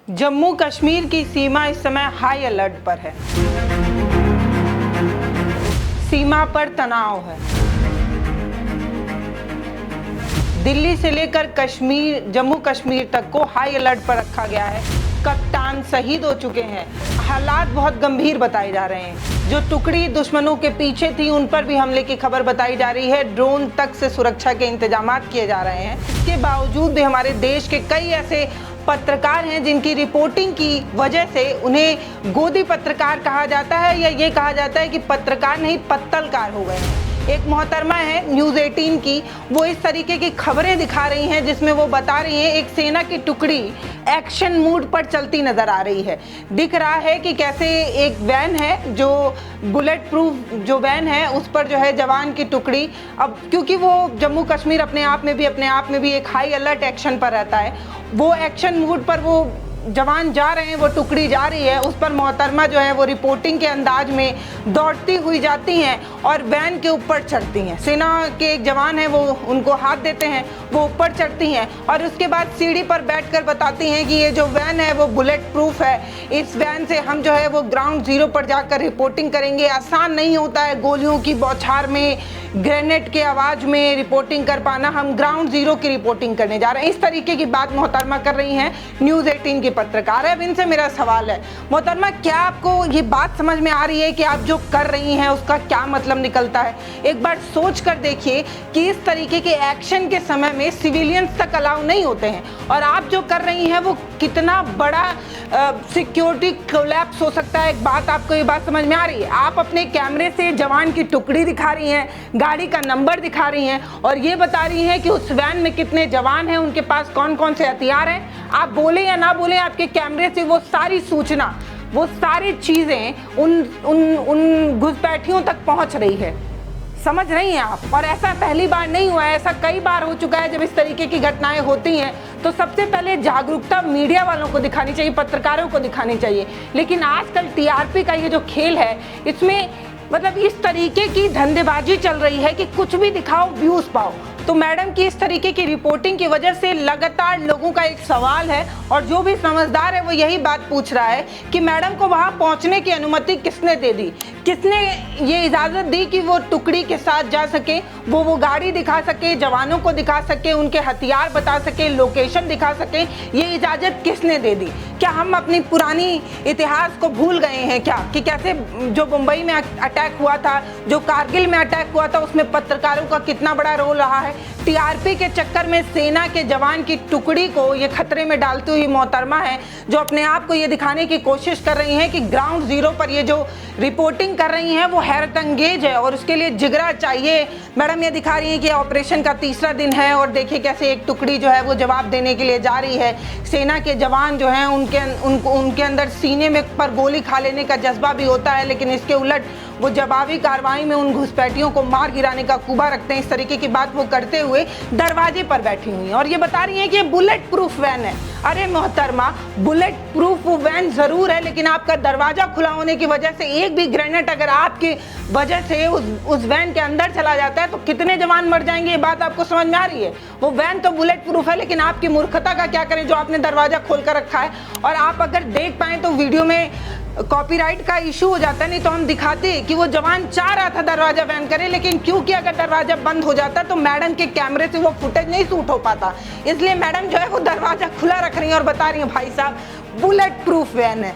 जम्मू कश्मीर की सीमा इस समय हाई अलर्ट पर है। सीमा पर तनाव है। दिल्ली से लेकर जम्मू कश्मीर तक को हाई अलर्ट पर रखा गया है। कप्तान शहीद हो चुके हैं। हालात बहुत गंभीर बताए जा रहे हैं। जो टुकड़ी दुश्मनों के पीछे थी उन पर भी हमले की खबर बताई जा रही है। ड्रोन तक से सुरक्षा के इंतजाम किए जा रहे हैं। इसके बावजूद भी हमारे देश के कई ऐसे पत्रकार हैं जिनकी रिपोर्टिंग की वजह से उन्हें गोदी पत्रकार कहा जाता है, या ये कहा जाता है कि पत्रकार नहीं पत्तलकार हो गए हैं। एक मोहतरमा है न्यूज़ 18 की, वो इस तरीके की खबरें दिखा रही हैं जिसमें वो बता रही हैं एक सेना की टुकड़ी एक्शन मूड पर चलती नजर आ रही है। दिख रहा है कि कैसे एक वैन है जो बुलेट प्रूफ जो वैन है उस पर जो है जवान की टुकड़ी, अब क्योंकि वो जम्मू कश्मीर अपने आप में भी एक हाई अलर्ट एक्शन पर रहता है, वो एक्शन मूड पर वो जवान जा रहे हैं, वो टुकड़ी जा रही है, उस पर मोहतरमा जो है वो रिपोर्टिंग के अंदाज में दौड़ती हुई जाती हैं और वैन के ऊपर चढ़ती हैं। सेना के एक जवान है वो उनको हाथ देते हैं, वो ऊपर चढ़ती हैं और उसके बाद सीढ़ी पर बैठकर बताती हैं कि ये जो वैन है वो बुलेट प्रूफ है, इस वैन से हम जो है वो ग्राउंड जीरो पर जाकर रिपोर्टिंग करेंगे। आसान नहीं होता है गोलियों की बौछार में, ग्रेनेड के आवाज़ में रिपोर्टिंग कर पाना, हम ग्राउंड जीरो की रिपोर्टिंग करने जा रहे हैं। इस तरीके की बात मोहतरमा कर रही हैं न्यूज़ 18 की पत्रकार है। अब इनसे मेरा सवाल है, मोहतरमा क्या आपको ये बात समझ में आ रही है कि आप जो कर रही हैं उसका क्या मतलब निकलता है? एक बार सोच कर देखिए कि इस तरीके के एक्शन के समय में सिविलियंस तक अलाउ नहीं होते हैं और आप जो कर रही हैं वो कितना बड़ा सिक्योरिटी कोलैप्स हो सकता है। एक बात आपको ये बात समझ में आ रही है? आप अपने कैमरे से जवान की टुकड़ी दिखा रही हैं, गाड़ी का नंबर दिखा रही हैं और ये बता रही हैं कि उस वैन में कितने जवान हैं, उनके पास कौन कौन से हथियार हैं। आप बोले या ना बोले, आपके कैमरे से वो सारी सूचना, वो सारी चीजें उन घुसपैठियों तक पहुंच रही है। समझ रही हैं आप? और ऐसा पहली बार नहीं हुआ है, ऐसा कई बार हो चुका है। जब इस तरीके की घटनाएं होती हैं तो सबसे पहले जागरूकता मीडिया वालों को दिखानी चाहिए, पत्रकारों को दिखानी चाहिए। लेकिन आजकल टीआरपी का ये जो खेल है, इसमें मतलब इस तरीके की धंधेबाजी चल रही है कि कुछ भी दिखाओ, व्यूज पाओ। तो मैडम की इस तरीके की रिपोर्टिंग की वजह से लगातार लोगों का एक सवाल है और जो भी समझदार है वो यही बात पूछ रहा है कि मैडम को वहां पहुंचने की अनुमति किसने दे दी, किसने ये इजाज़त दी कि वो टुकड़ी के साथ जा सके, वो गाड़ी दिखा सके, जवानों को दिखा सके, उनके हथियार बता सके, लोकेशन दिखा सके, ये इजाज़त किसने दे दी? क्या हम अपनी पुरानी इतिहास को भूल गए हैं क्या? कि कैसे जो मुंबई में अटैक हुआ था, जो कारगिल में अटैक हुआ था, उसमें पत्रकारों का कितना बड़ा रोल रहा है। टीआरपी के चक्कर में सेना के जवान की टुकड़ी को ये खतरे में डालती हुई मोहतरमा है जो अपने आप को ये दिखाने की कोशिश कर रही हैं कि ग्राउंड जीरो पर ये जो रिपोर्टिंग कर रही हैं वो हैरत अंगेज है और उसके लिए जिगरा चाहिए। मैडम ये दिखा रही हैं कि ऑपरेशन का तीसरा दिन है और देखिए कैसे एक टुकड़ी जो है वो जवाब देने के लिए जा रही है। सेना के जवान जो हैं उनके अंदर सीने में पर गोली खा लेने का जज्बा भी होता है, लेकिन इसके उलट वो जवाबी कार्रवाई में उन घुसपैठियों को मार गिराने का कुबा रखते हैं। इस तरीके की बात वो करते हुए दरवाजे पर बैठी हुई हैं और ये बता रही हैं कि ये बुलेट प्रूफ वैन है। अरे मोहतरमा, बुलेट प्रूफ वैन जरूर है, लेकिन आपका दरवाजा खुला होने की वजह से एक भी ग्रेनेड अगर आपकी वजह से उस वैन के अंदर चला जाता है तो कितने जवान मर जाएंगे, ये बात आपको समझ में आ रही है? वो वैन तो बुलेट प्रूफ है, लेकिन आपकी मूर्खता का क्या करें जो आपने दरवाजा खोल कर रखा है। और आप अगर देख पाए तो वीडियो में कॉपीराइट का इशू हो जाता है, नहीं तो हम दिखाते कि वो जवान चाह रहा था दरवाजा बंद करे, लेकिन क्योंकि अगर दरवाजा बंद हो जाता तो मैडम के कैमरे से वो फुटेज नहीं शूट हो पाता, इसलिए मैडम जो है वो दरवाजा खुला रख रही हैं और बता रही हैं भाई साहब बुलेट प्रूफ वैन है।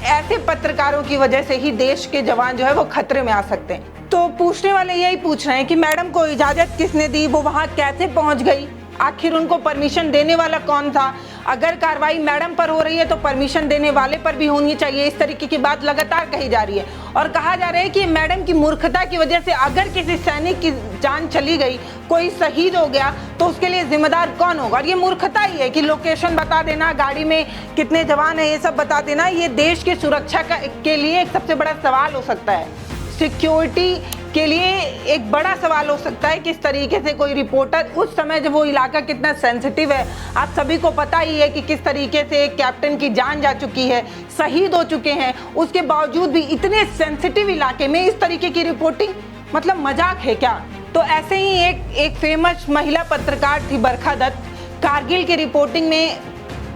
ऐसे पत्रकारों की वजह से ही देश के जवान जो है वो खतरे में आ सकते हैं। तो पूछने वाले यही पूछ रहे हैं कि मैडम को इजाजत किसने दी, वो वहां कैसे पहुंच गई, आखिर उनको परमिशन देने वाला कौन था? अगर कार्रवाई मैडम पर हो रही है तो परमिशन देने वाले पर भी होनी चाहिए। इस तरीके की बात लगातार कही जा रही है और कहा जा रहा है कि मैडम की मूर्खता की वजह से अगर किसी सैनिक की जान चली गई, कोई शहीद हो गया, तो उसके लिए जिम्मेदार कौन होगा? और ये मूर्खता ही है कि लोकेशन बता देना, गाड़ी में कितने जवान है, ये सब बता देना, ये देश की सुरक्षा के लिए एक सबसे बड़ा सवाल हो सकता है। सिक्योरिटी के लिए एक बड़ा सवाल हो सकता है किस तरीके से कोई रिपोर्टर उस समय जब वो इलाका कितना सेंसिटिव है, आप सभी को पता ही है कि किस तरीके से एक कैप्टन की जान जा चुकी है, शहीद हो चुके हैं, उसके बावजूद भी इतने सेंसिटिव इलाके में इस तरीके की रिपोर्टिंग, मतलब मजाक है क्या? तो ऐसे ही एक फेमस महिला पत्रकार थी बरखा दत्त, कारगिल की रिपोर्टिंग में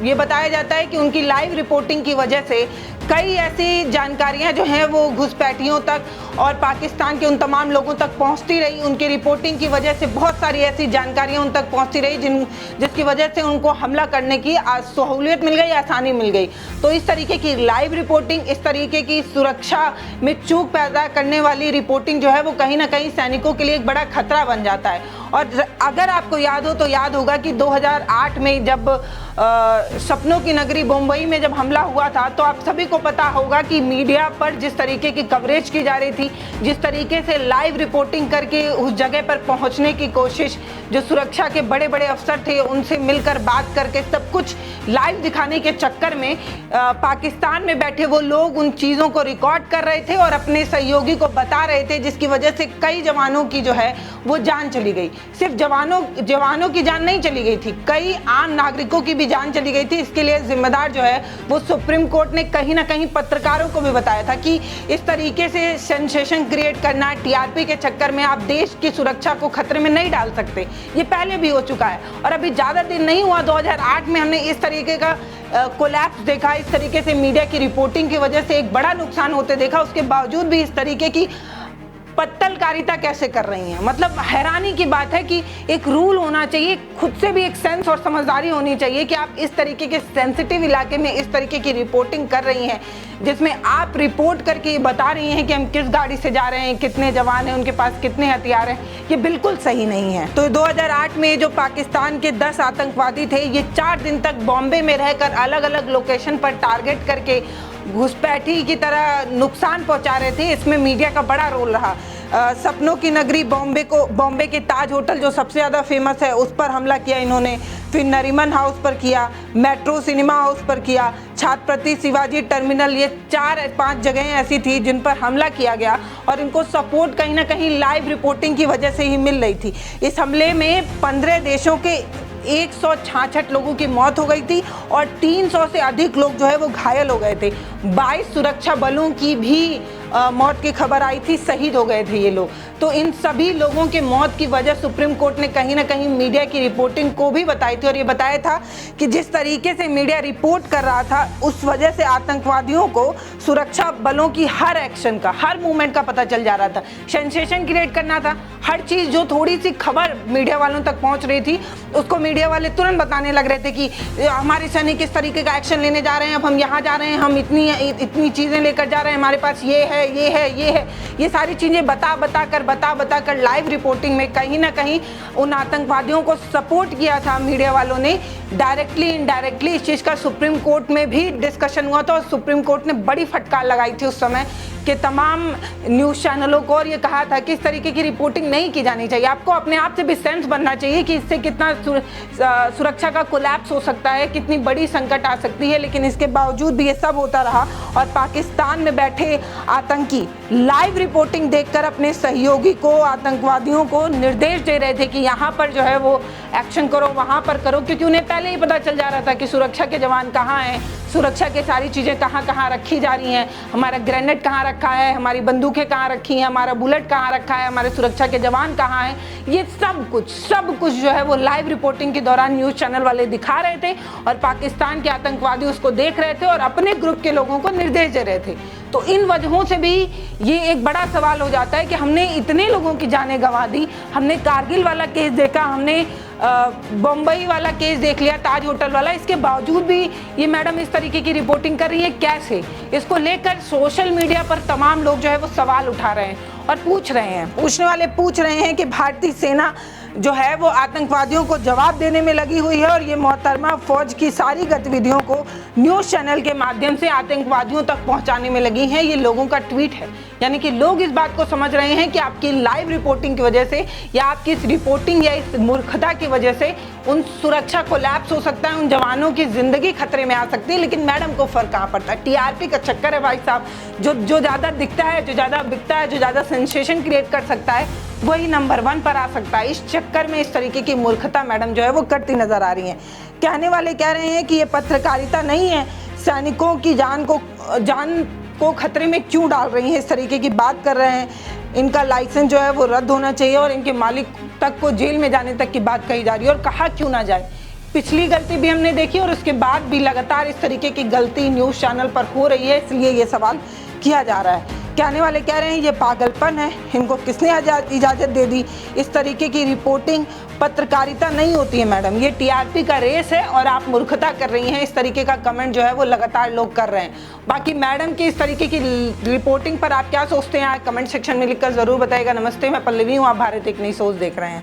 ये बताया जाता है कि उनकी लाइव रिपोर्टिंग की वजह से कई ऐसी जानकारियां जो हैं वो घुसपैठियों तक और पाकिस्तान के उन तमाम लोगों तक पहुंचती रही। उनकी रिपोर्टिंग की वजह से बहुत सारी ऐसी जानकारियां उन तक पहुंचती रही जिसकी वजह से उनको हमला करने की सहूलियत मिल गई, आसानी मिल गई। तो इस तरीके की लाइव रिपोर्टिंग, इस तरीके की सुरक्षा में चूक पैदा करने वाली रिपोर्टिंग जो है वो कहीं ना कहीं सैनिकों के लिए एक बड़ा खतरा बन जाता है। और अगर आपको याद हो तो याद होगा कि 2008 में जब सपनों की नगरी मुंबई में जब हमला हुआ था, तो आप सभी को पता होगा कि मीडिया पर जिस तरीके की कवरेज की जा रही थी, जिस तरीके से लाइव रिपोर्टिंग करके उस जगह पर पहुंचने की कोशिश, जो सुरक्षा के बड़े बड़े अफसर थे उनसे मिलकर बात करके सब कुछ लाइव दिखाने के चक्कर में पाकिस्तान में बैठे वो लोग उन चीज़ों को रिकॉर्ड कर रहे थे और अपने सहयोगी को बता रहे थे, जिसकी वजह से कई जवानों की जो है वो जान चली गई। सिर्फ जवानों की जान नहीं चली गई थी, कई आम नागरिकों की भी जान चली गई थी। इसके लिए जिम्मेदार जो है वो सुप्रीम कोर्ट ने कहीं ना कहीं पत्रकारों को भी बताया था कि इस तरीके से सेंसेशन क्रिएट करना, टीआरपी के चक्कर में आप देश की सुरक्षा को खतरे में नहीं डाल सकते। ये पहले भी हो चुका है और अभी ज़्यादा दिन नहीं हुआ, 2008 में हमने इस तरीके का कोलैप्स देखा। इस तरीके से मीडिया की रिपोर्टिंग की वजह से एक बड़ा नुकसान होते देखा। उसके बावजूद भी इस तरीके की पत्तलकारिता कैसे कर रही हैं। मतलब हैरानी की बात है कि एक रूल होना चाहिए, खुद से भी एक सेंस और समझदारी होनी चाहिए कि आप इस तरीके के सेंसिटिव इलाके में इस तरीके की रिपोर्टिंग कर रही हैं, जिसमें आप रिपोर्ट करके बता रही हैं कि हम किस गाड़ी से जा रहे हैं, कितने जवान हैं, उनके पास कितने हथियार हैं। ये बिल्कुल सही नहीं है। तो 2008 में जो पाकिस्तान के 10 आतंकवादी थे, ये 4 दिन तक बॉम्बे में रहकर अलग अलग लोकेशन पर टारगेट करके घुसपैठी की तरह नुकसान पहुंचा रहे थे। इसमें मीडिया का बड़ा रोल रहा। सपनों की नगरी बॉम्बे के ताज होटल जो सबसे ज़्यादा फेमस है, उस पर हमला किया इन्होंने। फिर नरीमन हाउस पर किया, मेट्रो सिनेमा हाउस पर किया, छत्रपति शिवाजी टर्मिनल, ये 4-5 जगहें ऐसी थी जिन पर हमला किया गया और इनको सपोर्ट कहीं ना कहीं लाइव रिपोर्टिंग की वजह से ही मिल रही थी। इस हमले में 15 देशों के 166 लोगों की मौत हो गई थी और 300 से अधिक लोग जो है वो घायल हो गए थे। 22 सुरक्षा बलों की भी मौत की खबर आई थी, शहीद हो गए थे ये लोग। तो इन सभी लोगों के मौत की वजह सुप्रीम कोर्ट ने कहीं ना कहीं मीडिया की रिपोर्टिंग को भी बताई थी और ये बताया था कि जिस तरीके से मीडिया रिपोर्ट कर रहा था, उस वजह से आतंकवादियों को सुरक्षा बलों की हर एक्शन का, हर मूवमेंट का पता चल जा रहा था। सेंसेशन क्रिएट करना था, हर चीज़ जो थोड़ी सी खबर मीडिया वालों तक पहुंच रही थी उसको मीडिया वाले तुरंत बताने लग रहे थे कि हमारे सैनिक किस तरीके का एक्शन लेने जा रहे हैं, अब हम यहाँ जा रहे हैं, हम इतनी चीज़ें लेकर जा रहे हैं, हमारे पास ये है, ये सारी चीज़ें बता कर लाइव रिपोर्टिंग में कहीं ना कहीं उन आतंकवादियों को सपोर्ट किया था मीडिया वालों ने। डायरेक्टली इनडायरेक्टली इस चीज़ का सुप्रीम कोर्ट में भी डिस्कशन हुआ था और सुप्रीम कोर्ट ने बड़ी फटकार लगाई थी उस समय के तमाम न्यूज़ चैनलों को और ये कहा था कि इस तरीके की रिपोर्टिंग नहीं की जानी चाहिए। आपको अपने आप से भी सेंस बनना चाहिए कि इससे कितना सुरक्षा का कोलैप्स हो सकता है, कितनी बड़ी संकट आ सकती है। लेकिन इसके बावजूद भी ये सब होता रहा और पाकिस्तान में बैठे आतंकी लाइव रिपोर्टिंग देखकर अपने सहयोगी को, आतंकवादियों को निर्देश दे रहे थे कि यहाँ पर जो है वो एक्शन करो, वहाँ पर करो, क्योंकि उन्हें पहले ही पता चल जा रहा था कि सुरक्षा के जवान कहाँ हैं, सुरक्षा के सारी चीज़ें कहाँ कहाँ रखी जा रही हैं, हमारा ग्रेनेड कहाँ रखा है, हमारी बंदूकें कहाँ रखी हैं, हमारा बुलेट कहाँ रखा है, हमारे सुरक्षा के जवान कहाँ हैं। ये सब कुछ जो है वो लाइव रिपोर्टिंग के दौरान न्यूज़ चैनल वाले दिखा रहे थे और पाकिस्तान के आतंकवादी उसको देख रहे थे और अपने ग्रुप के लोगों को निर्देश दे रहे थे। तो इन वजहों से भी ये एक बड़ा सवाल हो जाता है कि हमने इतने लोगों की जानें गंवा दी। हमने कारगिल वाला केस देखा, हमने बम्बई वाला केस देख लिया, ताज होटल वाला, इसके बावजूद भी ये मैडम इस तरीके की रिपोर्टिंग कर रही है। कैसे? इसको लेकर सोशल मीडिया पर तमाम लोग जो है वो सवाल उठा रहे हैं और पूछने वाले पूछ रहे हैं कि भारतीय सेना जो है वो आतंकवादियों को जवाब देने में लगी हुई है और ये मोहतरमा फौज की सारी गतिविधियों को न्यूज़ चैनल के माध्यम से आतंकवादियों तक पहुंचाने में लगी हैं। ये लोगों का ट्वीट है, यानी कि लोग इस बात को समझ रहे हैं कि आपकी लाइव रिपोर्टिंग की वजह से या आपकी इस रिपोर्टिंग या इस मूर्खता की वजह से उन सुरक्षा कोलैप्स हो सकता है, उन जवानों की जिंदगी खतरे में आ सकती है। लेकिन मैडम को फर्क कहाँ पड़ता है? टीआरपी का चक्कर है भाई साहब। जो ज़्यादा दिखता है, जो ज़्यादा बिकता है, जो ज़्यादा सेंसेशन क्रिएट कर सकता है, वही नंबर 1 पर आ सकता है। इस चक्कर में इस तरीके की मूर्खता मैडम जो है वो करती नजर आ रही हैं। कहने वाले कह रहे हैं कि ये पत्रकारिता नहीं है, सैनिकों की जान को खतरे में क्यों डाल रही हैं, इस तरीके की बात कर रहे हैं। इनका लाइसेंस जो है वो रद्द होना चाहिए और इनके मालिक तक को जेल में जाने तक की बात कही जा रही है। और कहा क्यों ना जाए, पिछली गलती भी हमने देखी और उसके बाद भी लगातार इस तरीके की गलती न्यूज़ चैनल पर हो रही है, इसलिए ये सवाल किया जा रहा है। कहने वाले कह रहे हैं ये पागलपन है, इनको किसने इजाज़त दे दी? इस तरीके की रिपोर्टिंग पत्रकारिता नहीं होती है मैडम, ये टीआरपी का रेस है और आप मूर्खता कर रही हैं। इस तरीके का कमेंट जो है वो लगातार लोग कर रहे हैं। बाकी मैडम की इस तरीके की रिपोर्टिंग पर आप क्या सोचते हैं, कमेंट सेक्शन में लिखकर ज़रूर बताइएगा। नमस्ते, मैं पल्लवी हूँ, आप भारत एक नई सोच देख रहे हैं।